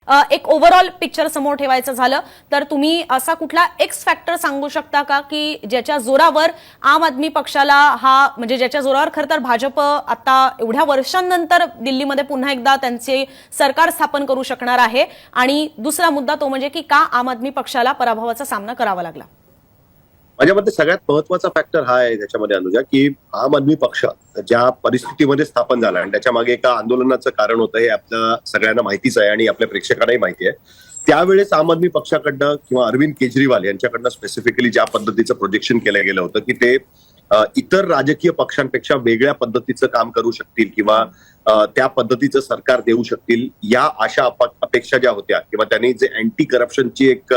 एक overall picture समोर ठेवायचं झालं तर तुम्ही असा कुठला एक्स फॅक्टर सांगू शकता का की ज्याच्या जोरावर आम आदमी पक्षाला म्हणजे ज्याच्या जोरावर खरं तर भाजप आता एवढ्या वर्षांनंतर दिल्लीमध्ये पुन्हा एकदा त्यांचे सरकार स्थापन करू शकणार आहे? आणि दुसरा मुद्दा तो म्हणजे की का आम आदमी पक्षाला पराभवाचा सामना करावा लागला? माझ्या मते सगळ्यात महत्वाचा फॅक्टर हा आहे त्याच्यामध्ये अनुजा, की आम आदमी पक्ष ज्या परिस्थितीमध्ये स्थापन झाला आणि त्याच्या मागे एका आंदोलनाचं कारण होतं हे आपल्या सगळ्यांना माहितीच आहे आणि आपल्या प्रेक्षकांनाही माहिती आहे. त्यावेळेस आम आदमी पक्षाकडनं किंवा अरविंद केजरीवाल यांच्याकडनं स्पेसिफिकली ज्या पद्धतीचं प्रोजेक्शन केलं गेलं होतं की ते इतर राजकीय पक्षांपेक्षा वेगळ्या पद्धतीचं काम करू शकतील किंवा त्या पद्धतीचं सरकार देऊ शकतील, या अशा अपेक्षा ज्या होत्या किंवा त्यांनी जे अँटी करप्शनची एक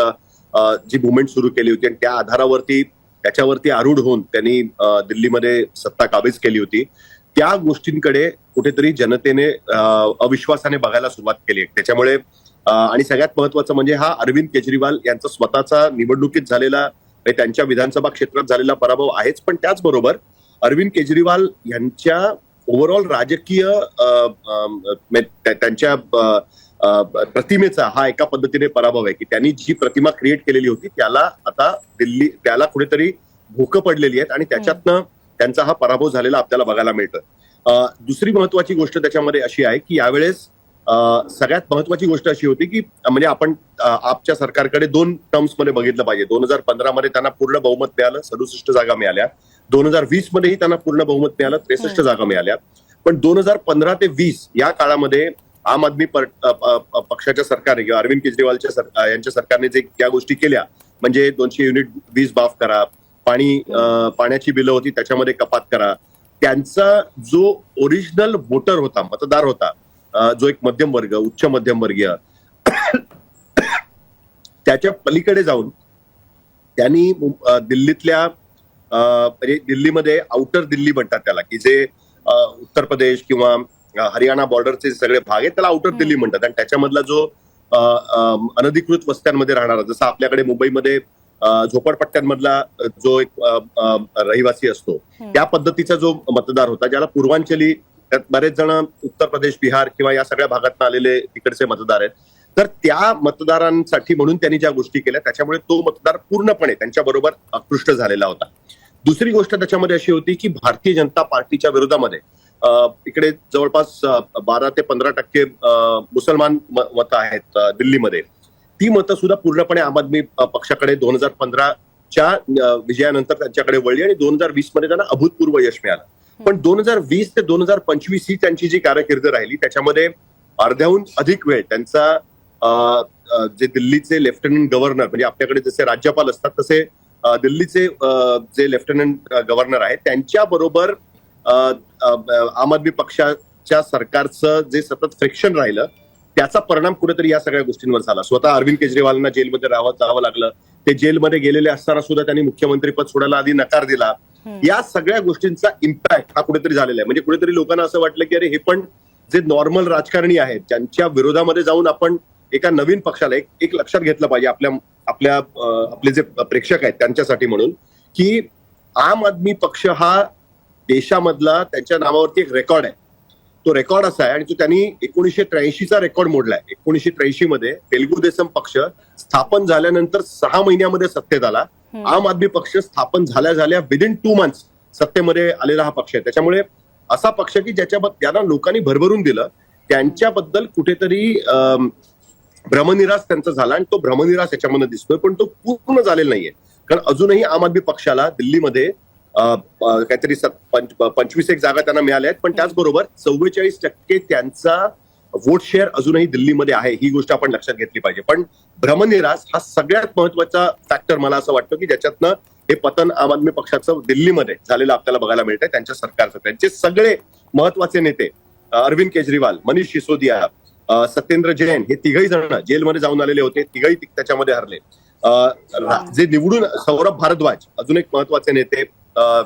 जी मुवमेंट सुरू केली होती आणि त्या आधारावरती त्याच्यावरती आरूढ होऊन त्यांनी दिल्लीमध्ये सत्ता काबीज केली होती, त्या गोष्टींकडे कुठेतरी जनतेने अविश्वासाने बघायला सुरुवात केली. त्याच्यामुळे आणि सगळ्यात महत्वाचं म्हणजे हा अरविंद केजरीवाल यांचा स्वतःचा निवडणुकीत झालेला त्यांच्या विधानसभा क्षेत्रात झालेला पराभव आहेच, पण त्याचबरोबर अरविंद केजरीवाल यांच्या ओव्हरऑल राजकीय त्यांच्या प्रतिमेचा हा एका पद्धतीने पराभव आहे की त्यांनी जी प्रतिमा क्रिएट केलेली होती त्याला आता त्याला कुठेतरी भोकं पडलेली आहेत आणि त्याच्यातनं त्यांचा हा पराभव झालेला आपल्याला बघायला मिळतं. दुसरी महत्वाची गोष्ट त्याच्यामध्ये अशी आहे की यावेळेस सगळ्यात महत्वाची गोष्ट अशी होती की म्हणजे आपण आपच्या सरकारकडे 2 टर्म्स मध्ये बघितलं पाहिजे. 2015 मध्ये त्यांना पूर्ण बहुमत मिळालं, 67 जागा मिळाल्या. 2020 मध्येही त्यांना पूर्ण बहुमत मिळालं, 63 जागा मिळाल्या. पण 2015 ते 20 या काळामध्ये आम आदमी पक्षाच्या सरकारने किंवा अरविंद केजरीवालच्या यांच्या सरकारने जे त्या गोष्टी केल्या म्हणजे 200 युनिट वीज माफ करा, पाण्याची बिलं होती त्याच्यामध्ये कपात करा, त्यांचा जो ओरिजिनल वोटर होता, मतदार होता, जो एक मध्यम वर्ग, उच्च मध्यम वर्गीय, त्याच्या पलीकडे जाऊन त्यांनी दिल्लीतल्या म्हणजे दिल्लीमध्ये आउटर दिल्ली म्हणतात त्याला, की जे उत्तर प्रदेश किंवा हरियाणा बॉर्डरचे सगळे भाग आहेत त्याला आउटर दिल्ली म्हणतात. आणि त्याच्यामधला जो अनधिकृत वस्त्यांमध्ये राहणारा, जसं आपल्याकडे मुंबईमध्ये झोपडपट्ट्यांमधला जो एक रहिवासी असतो त्या पद्धतीचा जो मतदार होता, ज्याला पूर्वांचली, त्यात बरेच जण उत्तर प्रदेश, बिहार किंवा या सगळ्या भागातून आलेले तिकडचे मतदार आहेत, तर त्या मतदारांसाठी म्हणून त्यांनी ज्या गोष्टी केल्या त्याच्यामुळे तो मतदार पूर्णपणे त्यांच्या बरोबर आकृष्ट झालेला होता. दुसरी गोष्ट त्याच्यामध्ये अशी होती की भारतीय जनता पार्टीच्या विरोधामध्ये इकडे जवळपास 12 ते 15% मुसलमान मतं आहेत दिल्लीमध्ये. ती मतं सुद्धा पूर्णपणे आम आदमी पक्षाकडे 2015च्या विजयानंतर त्यांच्याकडे वळली आणि 2020 मध्ये त्यांना अभूतपूर्व यश मिळालं. पण 2020 ते 2025 ही त्यांची जी कारकीर्द राहिली त्याच्यामध्ये अर्ध्याहून अधिक वेळ त्यांचा जे दिल्लीचे लेफ्टनंट गव्हर्नर, म्हणजे आपल्याकडे जसे राज्यपाल असतात तसे दिल्लीचे जे लेफ्टनंट गव्हर्नर आहेत त्यांच्या बरोबर आम आदमी पक्षाच्या सरकारचं जे सतत फ्रिक्शन राहिलं त्याचा परिणाम कुठेतरी या सगळ्या गोष्टींवर झाला. स्वतः अरविंद केजरीवालांना जेलमध्ये जावं लागलं. ते जेलमध्ये गेलेले असताना सुद्धा त्यांनी मुख्यमंत्री पद सोडायला आधी नकार दिला. या सगळ्या गोष्टींचा इम्पॅक्ट हा कुठेतरी झालेला आहे. म्हणजे कुठेतरी लोकांना असं वाटलं की अरे हे पण जे नॉर्मल राजकारणी आहेत ज्यांच्या विरोधामध्ये जाऊन आपण एका नवीन पक्षाला एक लक्षात घेतलं पाहिजे आपले जे प्रेक्षक आहेत त्यांच्यासाठी म्हणून, की आम आदमी पक्ष हा देशामधला त्यांच्या नावावरती एक रेकॉर्ड आहे. तो रेकॉर्ड असा आहे आणि तो त्यांनी 1983चा रेकॉर्ड मोडलाय. 1983 मध्ये तेलुगू देसम पक्ष स्थापन झाल्यानंतर 6 महिन्यामध्ये सत्तेत आला. आम आदमी पक्ष स्थापन झाल्या विदिन 2 मंथ्स सत्तेमध्ये आलेला हा पक्ष आहे. त्याच्यामुळे असा पक्ष की ज्यांना लोकांनी भरभरून दिलं त्यांच्याबद्दल कुठेतरी भ्रमनिरास त्यांचा झाला आणि तो भ्रमनिरास याच्यामध्ये दिसतोय, पण तो पूर्ण झालेला नाहीये. कारण अजूनही आम आदमी पक्षाला दिल्लीमध्ये काहीतरी 25 जागा त्यांना मिळाल्या आहेत, पण त्याचबरोबर 44% त्यांचा वोट शेअर अजूनही दिल्लीमध्ये आहे. ही गोष्ट आपण लक्षात घेतली पाहिजे. पण भ्रमनिरास हा सगळ्यात महत्वाचा फॅक्टर मला असं वाटतं की ज्याच्यातनं हे पतन आम आदमी पक्षाचं दिल्लीमध्ये झालेलं आपल्याला बघायला मिळतंय. त्यांच्या सरकारचं, त्यांचे सगळे महत्वाचे नेते अरविंद केजरीवाल, मनीष सिसोदिया, सत्येंद्र जैन हे तिघही जण जेलमध्ये जाऊन आलेले होते. तिघही त्याच्यामध्ये हरले. जे निवडून सौरभ भारद्वाज अजून एक महत्वाचे नेते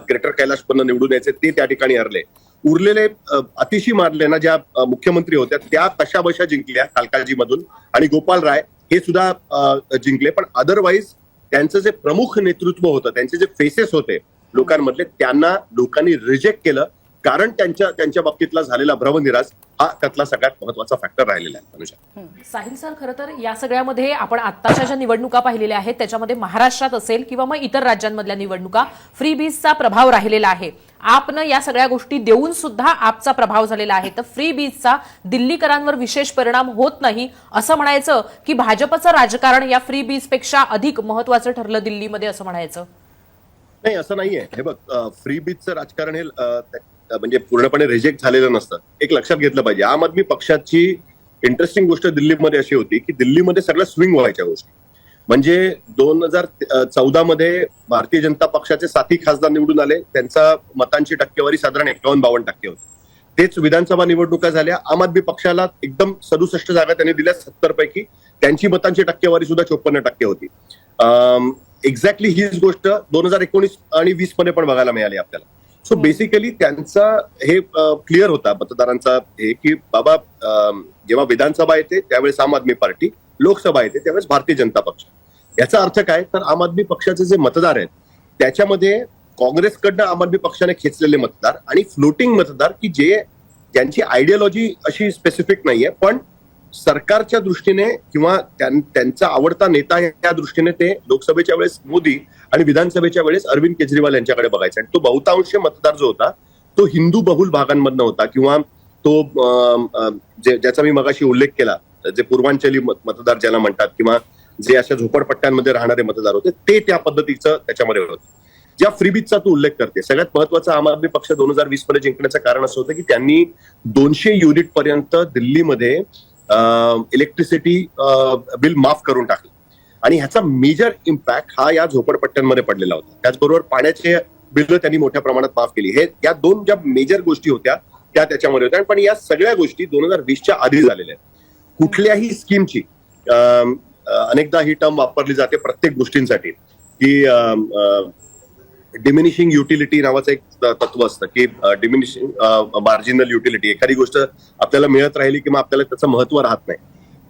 ग्रेटर कैलाशमधून निवडून यायचे ते त्या ठिकाणी हरले. उरलेले अतिशी मारले ना ज्या मुख्यमंत्री होत्या त्या कशाबशा जिंकल्या कालकाजीमधून आणि गोपाल राय हे सुद्धा जिंकले. पण अदरवाईज त्यांचं जे प्रमुख नेतृत्व होतं, त्यांचे जे फेसेस होते लोकांमधले, त्यांना लोकांनी रिजेक्ट केलं. कारण त्यांच्या बाबतीतला झालेला भ्रमनिरास हा त्यातला सगळ्यात महत्वाचा फॅक्टर राहिलेला आहे अनुषा. साहिल सर, खरं तर या सगळ्यामध्ये आपण आत्ताच्या ज्या निवडणुका पाहिलेल्या आहेत त्याच्यामध्ये महाराष्ट्रात असेल किंवा मग इतर राज्यांमधल्या निवडणुका फ्री बीजचा प्रभाव राहिलेला आहे. आपनं या सगळ्या गोष्टी देऊन सुद्धा आपचा प्रभाव झालेला आहे. तर फ्री बीजचा दिल्लीकरांवर विशेष परिणाम होत नाही असं म्हणायचं की भाजपचं राजकारण या फ्री बीजपेक्षा अधिक महत्वाचं ठरलं दिल्लीमध्ये असं म्हणायचं? नाही, असं नाहीये. हे बघ, फ्री बीजचं राजकारण हे म्हणजे पूर्णपणे रिजेक्ट झालेलं नसतं. एक लक्षात घेतलं पाहिजे, आम आदमी पक्षाची इंटरेस्टिंग गोष्ट दिल्लीमध्ये अशी होती की दिल्लीमध्ये सगळ्या स्विंग व्हायच्या गोष्टी. म्हणजे 2014 मध्ये भारतीय जनता पक्षाचे 7 खासदार निवडून आले, त्यांचा मतांची टक्केवारी साधारण 51-52% होती. तेच विधानसभा निवडणुका झाल्या, आम आदमी पक्षाला एकदम 67 जागा त्यांनी दिल्या 70 पैकी, त्यांची मतांची टक्केवारी सुद्धा 54% होती. एक्झॅक्टली हीच गोष्ट 2019 आणि 20 मध्ये पण बघायला मिळाली आपल्याला. सो बेसिकली त्यांचा हे क्लिअर होता मतदारांचा हे की बाबा जेव्हा विधानसभा येते त्यावेळेस आम आदमी पार्टी, लोकसभा येते त्यावेळेस भारतीय जनता पक्ष. याचा अर्थ काय, तर आम आदमी पक्षाचे जे मतदार आहेत त्याच्यामध्ये काँग्रेसकडनं आम आदमी पक्षाने खेचलेले मतदार आणि फ्लोटिंग मतदार की ज्यांची आयडियोलॉजी अशी स्पेसिफिक नाहीये, पण सरकारच्या दृष्टीने किंवा त्यांचा आवडता नेता या दृष्टीने ते लोकसभेच्या वेळेस मोदी आणि विधानसभेच्या वेळेस अरविंद केजरीवाल यांच्याकडे बघायचा. आणि तो बहुतांश मतदार जो होता तो हिंदू बहुल भागांमधनं होता, किंवा तो ज्याचा मी मगाशी उल्लेख केला, जे पूर्वांचली मतदार ज्याला म्हणतात, किंवा जे अशा झोपडपट्ट्यांमध्ये राहणारे मतदार होते ते त्या पद्धतीचं त्याच्यामध्ये होतं. ज्या फ्रीबीजचा तू उल्लेख करते, सगळ्यात महत्वाचा आम आदमी पक्ष 2020 मध्ये जिंकण्याचं कारण असं होतं की त्यांनी 200 युनिट पर्यंत दिल्लीमध्ये इलेक्ट्रिसिटी बिल माफ करून टाकलं आणि ह्याचा मेजर इम्पॅक्ट हा या झोपडपट्ट्यांमध्ये पडलेला होता. त्याचबरोबर पाण्याचे बिल त्यांनी मोठ्या प्रमाणात माफ केली. हे या 2 ज्या मेजर गोष्टी होत्या त्या त्याच्यामध्ये होत्या. पण या सगळ्या गोष्टी 2020च्या आधी झालेल्या आहेत. कुठल्याही स्कीमची अनेकदा ही टर्म वापरली जाते प्रत्येक गोष्टींसाठी की डिमिनिशिंग युटिलिटी नावाचं एक तत्व असतं की डिमिनिशिंग मार्जिनल युटिलिटी, एखादी गोष्ट आपल्याला मिळत राहिली किंवा आपल्याला त्याचं महत्व राहत नाही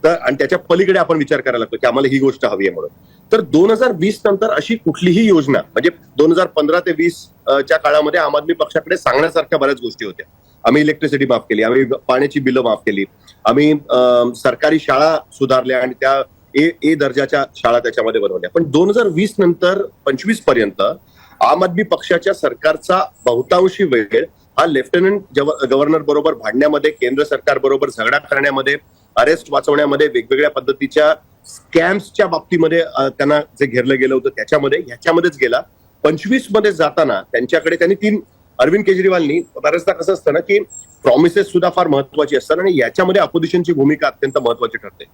तर, आणि त्याच्या पलीकडे आपण विचार करायला लागतो की आम्हाला ही गोष्ट हवी आहे म्हणून. तर 2020 नंतर अशी कुठलीही योजना, म्हणजे 2015 ते 20 च्या काळामध्ये आम आदमी पक्षाकडे सांगण्यासारख्या बऱ्याच गोष्टी होत्या. आम्ही इलेक्ट्रिसिटी माफ केली, आम्ही पाण्याची बिलं माफ केली, आम्ही सरकारी शाळा सुधारल्या आणि त्या ए दर्जाच्या शाळा त्याच्यामध्ये बनवल्या. पण 2020 नंतर 25 पर्यंत आम आदमी पक्षाच्या सरकारचा बहुतांशी वेळ हा लेफ्टनंट गव्हर्नर बरोबर भांडण्यामध्ये, केंद्र सरकार बरोबर झगडा करण्यामध्ये, अरेस्ट वाचवण्यामध्ये, वेगवेगळ्या पद्धतीच्या स्कॅम्सच्या बाबतीमध्ये त्यांना जे घेरलं गेलं होतं ह्याच्यामध्येच गेला. 25 मध्ये जाताना त्यांच्याकडे त्यांनी अरविंद केजरीवालनी, बऱ्याचदा कसं असतं ना की प्रॉमिसेस सुद्धा फार महत्वाची असतात आणि याच्यामध्ये अपोजिशनची भूमिका अत्यंत महत्वाची ठरते.